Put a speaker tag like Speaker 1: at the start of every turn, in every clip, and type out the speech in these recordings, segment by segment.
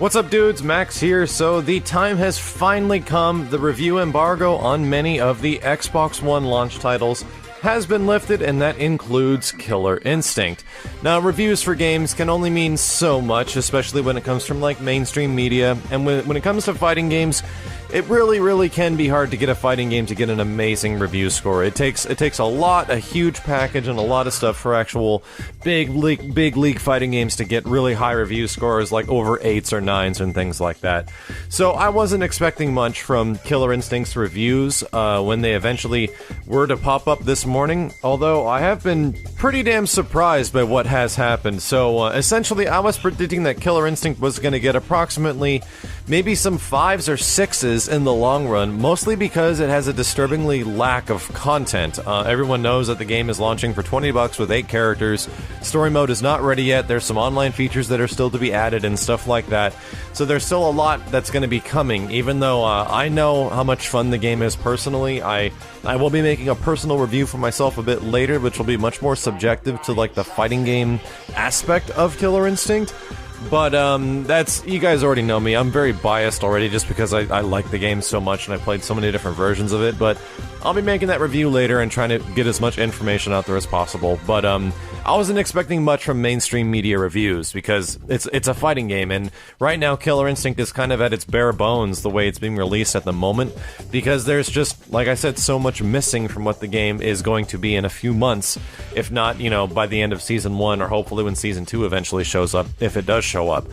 Speaker 1: What's up, dudes? Max here. So the time has finally come. The review embargo on many of the Xbox One launch titles has been lifted, and that includes Killer Instinct. Now, reviews for games can only mean so much, especially when it comes from, like, mainstream media, and when it comes to fighting games, it really can be hard to get a fighting game to get an amazing review score. It takes a huge package, and a lot of stuff for actual big league fighting games to get really high review scores, like over 8s or 9s and things like that. So I wasn't expecting much from Killer Instinct's reviews when they eventually were to pop up this morning, although I have been pretty damn surprised by what has happened. So essentially, I was predicting that Killer Instinct was going to get approximately maybe some 5s or 6s in the long run, mostly because it has a disturbingly lack of content. Everyone knows that the game is launching for $20 with 8 characters. Story mode is not ready yet. There's some online features that are still to be added and stuff like that. So there's still a lot that's going to be coming, even though I know how much fun the game is personally. I will be making a personal review for myself a bit later, which will be much more subjective to, like, the fighting game aspect of Killer Instinct. But, that's, you guys already know me. I'm very biased already just because I like the game so much and I played so many different versions of it, but I'll be making that review later and trying to get as much information out there as possible. But, I wasn't expecting much from mainstream media reviews because it's a fighting game, and right now Killer Instinct is kind of at its bare bones the way it's being released at the moment, because there's just, like I said, so much missing from what the game is going to be in a few months, if not, you know, by the end of Season 1, or hopefully when Season 2 eventually shows up, if it does show up.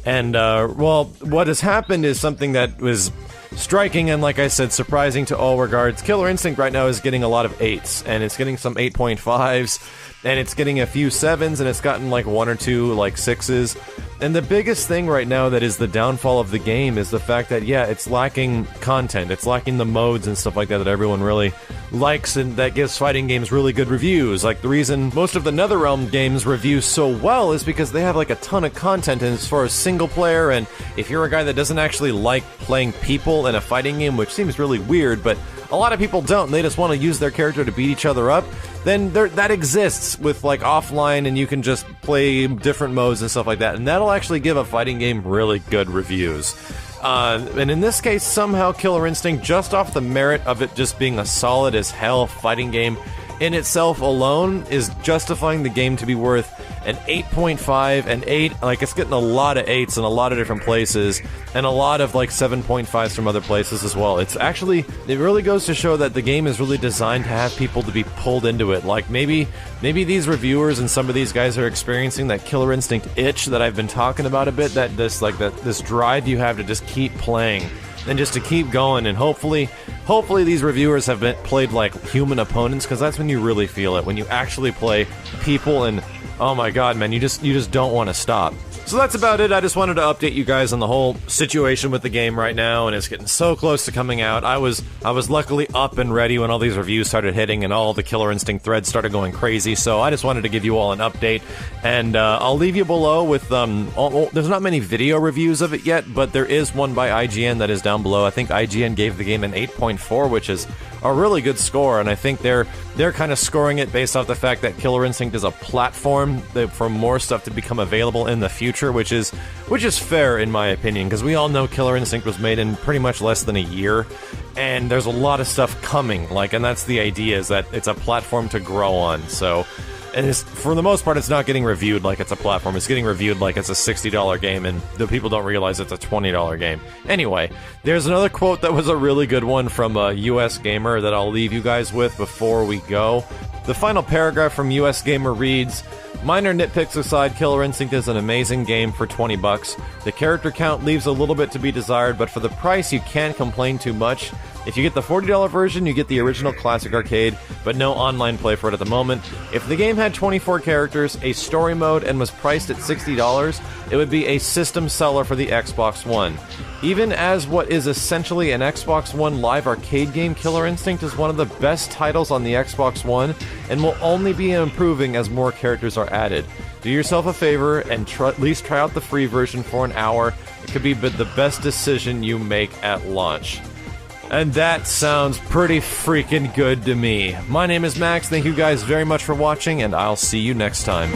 Speaker 1: And, well, what has happened is something that was striking and, like I said, surprising to all regards. Killer Instinct right now is getting a lot of 8s, and it's getting some 8.5s, and it's getting a few 7s, and it's gotten like 1 or 2 like 6s. And the biggest thing right now that is the downfall of the game is the fact that, yeah, it's lacking content. It's lacking the modes and stuff like that that everyone really likes, and that gives fighting games really good reviews. Like, the reason most of the NetherRealm games review so well is because they have, like, a ton of content, and as far as single player, and if you're a guy that doesn't actually like playing people in a fighting game, which seems really weird, but a lot of people don't, and they just want to use their character to beat each other up, then that exists with, like, offline, and you can just play different modes and stuff like that, and that'll actually give a fighting game really good reviews. And in this case, somehow Killer Instinct, just off the merit of it just being a solid as hell fighting game in itself alone, is justifying the game to be worth an 8.5, an 8, like, it's getting a lot of 8s in a lot of different places, and a lot of, like, 7.5s from other places as well. It's actually, it really goes to show that the game is really designed to have people to be pulled into it. Like, maybe these reviewers and some of these guys are experiencing that Killer Instinct itch that I've been talking about a bit, that this drive you have to just keep playing and just to keep going, and hopefully these reviewers have played like human opponents, because that's when you really feel it, when you actually play people, and oh my god, man, you just don't want to stop. So that's about it. I just wanted to update you guys on the whole situation with the game right now, and it's getting so close to coming out. I was luckily up and ready when all these reviews started hitting and all the Killer Instinct threads started going crazy, so I just wanted to give you all an update, and I'll leave you below with, there's not many video reviews of it yet, but there is one by IGN that is down below. I think IGN gave the game an 8.4, which is a really good score, and I think they're kind of scoring it based off the fact that Killer Instinct is a platform for more stuff to become available in the future, which is fair in my opinion, because we all know Killer Instinct was made in pretty much less than a year, and there's a lot of stuff coming, like, and that's the idea, is that it's a platform to grow on. So, and for the most part, it's not getting reviewed like it's a platform. It's getting reviewed like it's a $60 game, and the people don't realize it's a $20 game. Anyway, there's another quote that was a really good one from a US Gamer that I'll leave you guys with before we go. The final paragraph from US Gamer reads, "Minor nitpicks aside, Killer Instinct is an amazing game for $20. The character count leaves a little bit to be desired, but for the price, you can't complain too much. If you get the $40 version, you get the original Classic Arcade, but no online play for it at the moment. If the game had 24 characters, a story mode, and was priced at $60, it would be a system seller for the Xbox One. Even as what is essentially an Xbox One live arcade game, Killer Instinct is one of the best titles on the Xbox One, and will only be improving as more characters are added. Do yourself a favor and at least try out the free version for an hour. It could be the best decision you make at launch." And that sounds pretty freaking good to me. My name is Max, thank you guys very much for watching, and I'll see you next time.